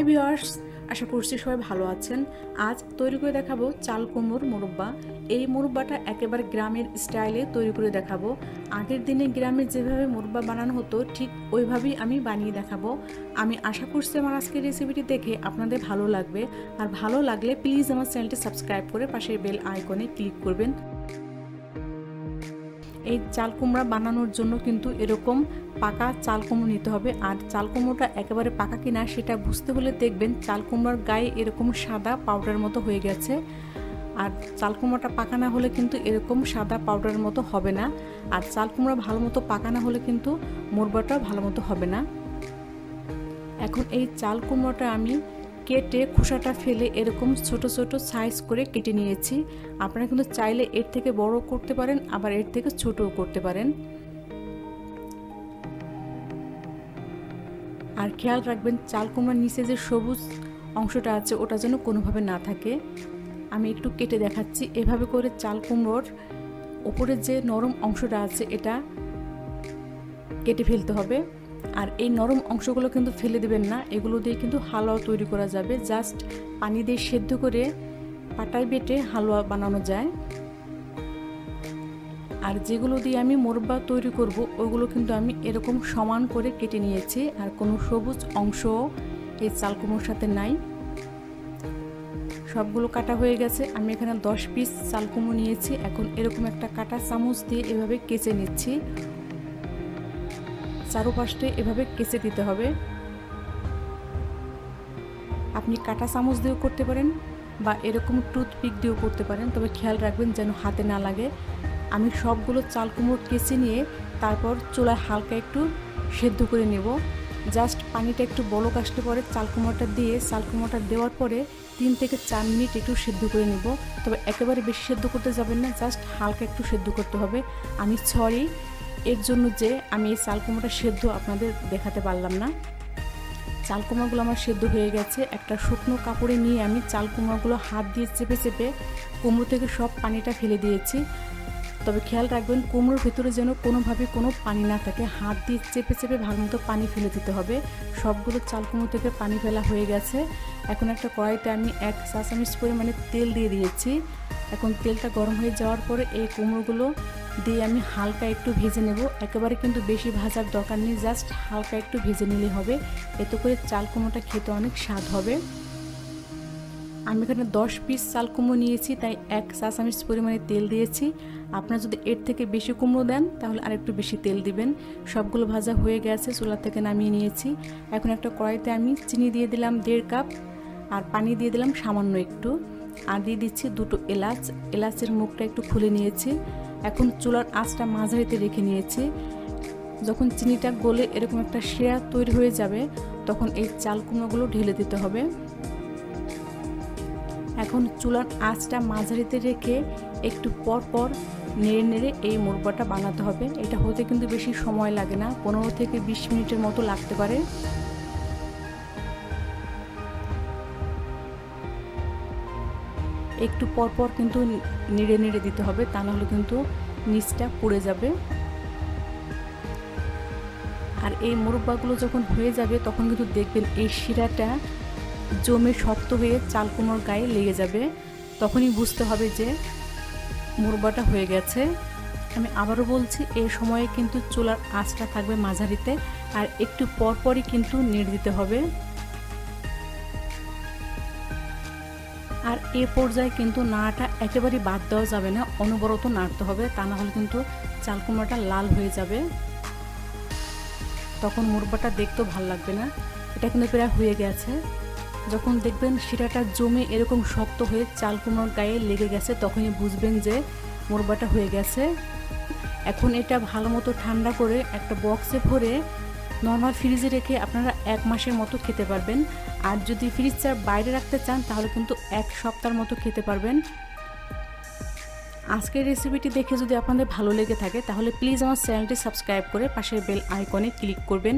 Viewers, আশা করছি সবাই ভালো আছেন। আজ তৈরি করে দেখাবো চাল কুমড়োর মোরব্বা। এই মোরব্বাটা একেবারে গ্রামের স্টাইলে তৈরি করে দেখাবো। আগের দিনে গ্রামে যেভাবে মোরব্বা বানানো হতো ঠিক ওইভাবেই আমি বানিয়ে দেখাবো। আমি আশা করছি আমার আজকের রেসিপিটি দেখে আপনাদের ভালো লাগবে। আর ভালো লাগলে প্লিজ আমার চ্যানেলটি সাবস্ক্রাইব করে পাশের বেল আইকনে ক্লিক করবেন। এই চাল কুমড়া বানানোর জন্য কিন্তু এরকম পাকা চাল কুমড়ো নিতে হবে। আর চাল কুমড়োটা একেবারে পাকা কিনা সেটা বুঝতে হলে দেখবেন চাল কুমড়ার গায়ে এরকম সাদা পাউডার মতো হয়ে গেছে। আর চাল কুমড়োটা পাকা না হলে কিন্তু এরকম সাদা পাউডারের মতো হবে না। আর চাল কুমড়া ভালো মতো পাকা না হলে কিন্তু মোরব্বাটা ভালো মতো হবে না। এখন এই চাল কুমড়োটা আমি কেটে খোসাটা ফেলে এরকম ছোট ছোট সাইজ করে কেটে নিয়েছি। আপনারা কিন্তু চাইলে এর থেকে বড় করতে পারেন, আবার এর থেকে ছোটও করতে পারেন। আর খেয়াল রাখবেন চাল কুমড়ার নিচে যে সবুজ অংশটা আছে ওটা যেন কোনোভাবে না থাকে। আমি একটু কেটে দেখাচ্ছি। এভাবে করে চাল কুমড়োর ওপরের যে নরম অংশটা আছে এটা কেটে ফেলতে হবে। আর এই নরম অংশগুলো কিন্তু ফেলে দেবেন না, এগুলো দিয়ে কিন্তু হালুয়া তৈরি করা যাবে। জাস্ট পানি দিয়ে সেদ্ধ করে পাটায় বেটে হালুয়া বানানো যায়। আর যেগুলো দিয়ে আমি মোরব্বা তৈরি করব ওগুলো কিন্তু আমি এরকম সমান করে কেটে নিয়েছি। আর কোনো সবুজ অংশ এই চাল কুমড়োর সাথে নাই। সবগুলো কাটা হয়ে গেছে। আমি এখানে 10 পিস চাল কুমড়ো নিয়েছি। এখন এরকম একটা কাটা চামচ দিয়ে এভাবে কেচে নিচ্ছি। চারপাশে এভাবে কেচে দিতে হবে। আপনি কাটা চামচ দিয়েও করতে পারেন বা এরকম টুথপিক দিয়েও করতে পারেন, তবে খেয়াল রাখবেন যেন হাতে না লাগে। আমি সবগুলো চাল কুমড়ো কেচে নিয়ে তারপর চুলায় হালকা একটু সেদ্ধ করে নেব। জাস্ট পানিটা একটু বলক আসলে পরে চাল কুমড়োটা দিয়ে চাল কুমড়োটা দেওয়ার পরে 3 থেকে 4 মিনিট একটু সেদ্ধ করে নেব। তবে একেবারে বেশি সেদ্ধ করতে যাবেন না, জাস্ট হালকা একটু সেদ্ধ করতে হবে। আমি সরি এর জন্য যে আমি এই চাল কুমড়োটা সেদ্ধ আপনাদের দেখাতে পারলাম না। চাল কুমড়োগুলো আমার সেদ্ধ হয়ে গেছে। একটা শুকনো কাপড়ে নিয়ে আমি চাল কুমড়োগুলো হাত দিয়ে চেপে চেপে কুমড়ো থেকে সব পানিটা ফেলে দিয়েছি। তবে খেয়াল রাখবেন কুমড়োর ভিতরে যেন কোনোভাবে কোনো পানি না থাকে। হাত দিয়ে চেপে চেপে ভালোমতো পানি ফেলে দিতে হবে। সবগুলো চাল কুমড়ো থেকে পানি ফেলা হয়ে গেছে। এখন একটা কড়াইতে আমি 1 চা চামচ পরিমাণে তেল দিয়ে দিয়েছি। এখন তেলটা গরম হয়ে যাওয়ার পরে এই কুমড়োগুলো দিয়ে আমি হালকা একটু ভেজে নেব। একেবারে কিন্তু বেশি ভাজার দরকার নেই, জাস্ট হালকা একটু ভেজে নিলে হবে। এতে করে চাল কুমড়োটা খেতে অনেক স্বাদ হবে। আমি এখানে 10 পিস চাল কুমড়ো নিয়েছি, তাই 1 চা চামচ পরিমাণে তেল দিয়েছি। আপনারা যদি এর থেকে বেশি কুমড়ো দেন তাহলে আরেকটু বেশি তেল দিবেন। সবগুলো ভাজা হয়ে গেছে, চুলা থেকে নামিয়ে নিয়েছি। এখন একটা কড়াইতে আমি চিনি দিয়ে দিলাম 1.5 কাপ, আর পানি দিয়ে দিলাম সামান্য একটু, আর দিয়ে দিচ্ছি 2টো এলাচ। এলাচের মুখটা একটু খুলে নিয়েছি। এখন চুলার আঁচটা মাঝারিতে রেখে নিয়েছি। যখন চিনিটা গলে এরকম একটা শিরা তৈরি হয়ে যাবে তখন এই চাল কুমড়োগুলো ঢেলে দিতে হবে। এখন চুলার আঁচটা মাঝারিতে রেখে একটু পর পর নেড়ে নেড়ে এই মোরব্বাটা বানাতে হবে। এটা হতে কিন্তু বেশি সময় লাগে না, 15 থেকে 20 মিনিটের মতো লাগতে পারে। একটু পর পর কিন্তু নেড়ে নেড়ে দিতে হবে, তা নাহলে কিন্তু নিচটা পুড়ে যাবে। আর এই মোরব্বাগুলো যখন হয়ে যাবে তখন কিন্তু দেখবেন এই শিরাটা জমে শক্ত হয়ে চাল কুমড়োর গায়ে লেগে যাবে। তখনই বুঝতে হবে যে মোরব্বাটা হয়ে গেছে। আমি আবারও বলছি, এই সময়ে কিন্তু চুলার আঁচটা থাকবে মাঝারিতে, আর একটু পরপরই কিন্তু নেড়ে দিতে হবে। আর এ পর্যায়ে কিন্তু নাড়াটা একেবারেই বাদ দেওয়া যাবে না, অনবরত নাড়তে হবে, তা না হলে কিন্তু চাল কুমড়োটা লাল হয়ে যাবে। তখন মোরব্বাটা দেখতেও ভালো লাগবে না। এটা কিন্তু প্রায় হয়ে গেছে। যখন দেখবেন শিরাটা জমে এরকম শক্ত হয়ে চাল কুমড়োর গায়ে লেগে গেছে তখনই বুঝবেন যে মোরব্বাটা হয়ে গেছে। এখন এটা ভালো মতো ঠান্ডা করে একটা বক্সে ভরে নর্মাল ফ্রিজে রেখে আপনারা 1 মাসের মতো খেতে পারবেন। আর যদি ফ্রিজটা বাইরে রাখতে চান তাহলে কিন্তু 1 সপ্তাহের মতো খেতে পারবেন। আজকের রেসিপিটি দেখে যদি আপনাদের ভালো লেগে থাকে তাহলে প্লিজ আমার চ্যানেলটি সাবস্ক্রাইব করে পাশের বেল আইকনে ক্লিক করবেন।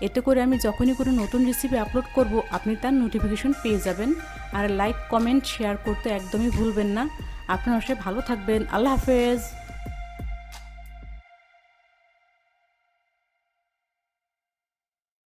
এতে করে আমি যখনই কোনো নতুন রেসিপি আপলোড করব আপনি তার নোটিফিকেশন পেয়ে যাবেন। আর লাইক, কমেন্ট, শেয়ার করতে একদমই ভুলবেন না। আপনারা ভালো থাকবেন। আল্লাহ হাফেজ।